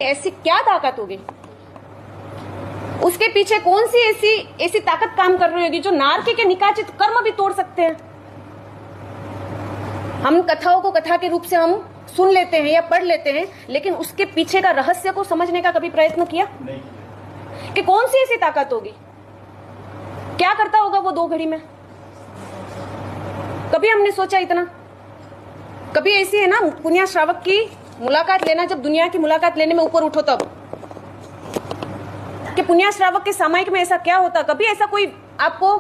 ऐसी क्या ताकत होगी, उसके पीछे कौन सी ऐसी ताकत काम कर रही होगी जो नारकी के निकाचित कर्म भी तोड़ सकते हैं। हम कथाओं को कथा के रूप से हम सुन लेते हैं या पढ़ लेते हैं, लेकिन उसके पीछे का रहस्य को समझने का कभी प्रयत्न किया नहीं कि कौन सी ऐसी ताकत होगी, क्या करता होगा वो 2 घड़ी में। कभी हमने सोचा इतना? कभी ऐसी है ना पुण्य श्रावक की मुलाकात लेना, जब दुनिया की मुलाकात लेने में ऊपर उठो तब कि पुण्य श्रावक के सामायिक में ऐसा क्या होता। कभी ऐसा कोई आपको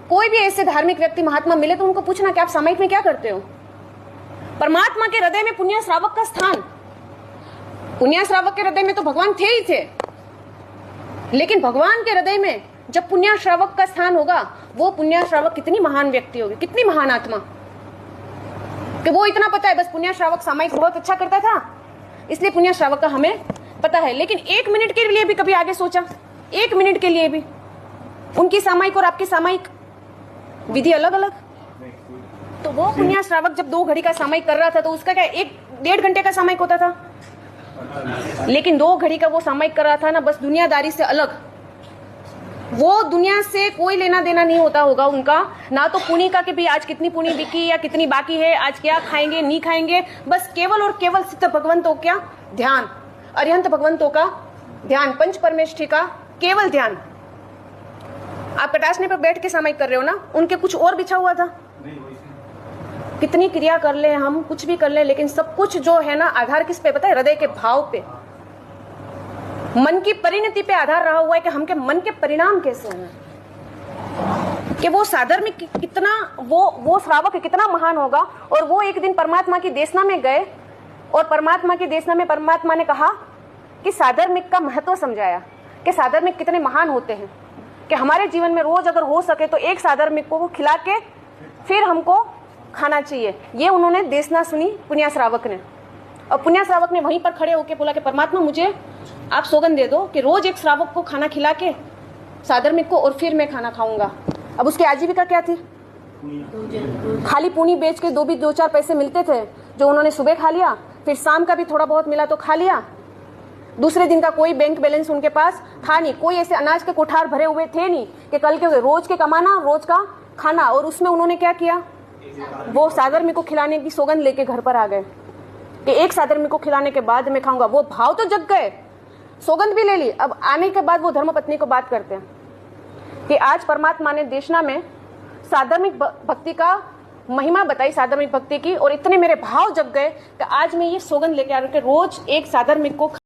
कोई भी ऐसे धार्मिक व्यक्ति महात्मा मिले तो उनको पूछना कि आप सामायिक में क्या करते हो। परमात्मा के हृदय में पुण्य श्रावक का स्थान, पुण्य श्रावक के हृदय में तो भगवान थे ही थे, लेकिन भगवान के हृदय में जब पुण्य श्रावक का स्थान होगा, वो पुण्य श्रावक कितनी महान व्यक्ति होगी, कितनी महान आत्मा, कि वो इतना पता है बस पुण्य श्रावक सामायिक बहुत अच्छा करता था इसलिए पुण्य श्रावक का हमें पता है। लेकिन 1 मिनट के लिए भी कभी आगे सोचा? 1 मिनट के लिए भी उनकी सामायिक और आपकी सामायिक विधि अलग अलग। तो वो पुण्य श्रावक जब 2 घड़ी का सामायिक कर रहा था तो उसका क्या 1-1.5 घंटे का सामायिक होता था, लेकिन 2 घड़ी का वो सामायिक कर रहा था ना, बस दुनियादारी से अलग। वो दुनिया से कोई लेना देना नहीं होता होगा उनका, ना तो पुणिका के भी आज कितनी पुणी बिकी या कितनी बाकी है, आज क्या खाएंगे नहीं खाएंगे, बस केवल और केवल सिद्ध भगवंतों का ध्यान, अरिहंत भगवंतों का ध्यान, पंच परमेष्ठी का केवल ध्यान। आप कटासने पर बैठ के सामायिक कर रहे हो ना, उनके कुछ और बिछा हुआ था। कितनी क्रिया कर ले हम, कुछ भी कर ले, लेकिन सब कुछ जो है ना आधार किस पे पता है? हृदय के भाव पे, मन की परिणति पे आधार रहा हुआ है कि हमके मन के परिणाम कैसे हैं, कि वो साधर्मिक कितना, वो श्रावक कितना महान होगा। और वो एक दिन परमात्मा की देशना में गए और परमात्मा की देशना में परमात्मा ने कहा कि साधर्मिक का महत्व समझाया कि साधर्मिक कितने महान होते हैं, कि हमारे जीवन में रोज अगर हो सके तो एक साधर्मिक को खिला के फिर हमको खाना चाहिए। ये उन्होंने देशना सुनी पुण्य श्रावक ने, और पुण्य श्रावक ने वहीं पर खड़े होकर बोला कि परमात्मा मुझे आप सौगंध दे दो कि रोज एक श्रावक को खाना खिला के साधर्मिक को, और फिर मैं खाना खाऊंगा। अब उसकी आजीविका क्या थी? खाली पूनी बेच के 2-4 पैसे मिलते थे जो उन्होंने सुबह खा लिया, फिर शाम का भी थोड़ा बहुत मिला तो खा लिया। दूसरे दिन का कोई बैंक बैलेंस उनके पास था नहीं, कोई ऐसे अनाज के कोठार भरे हुए थे नहीं कि कल के रोज के कमाना रोज का खाना। और उसमें उन्होंने क्या किया? वो साधर्मिक को खिलाने की सौगंध लेके घर पर आ गए कि एक साधर्मिक को खिलाने के बाद मैं खाऊंगा। वो भाव तो जग गए, सौगंध भी ले ली। अब आने के बाद वो धर्मपत्नी को बात करते हैं कि आज परमात्मा ने देशना में साधर्मिक भक्ति का महिमा बताई, साधर्मिक भक्ति की, और इतने मेरे भाव जग गए कि आज मैं ये सौगंध लेके आ रही हूं कि रोज एक साधर्मिक को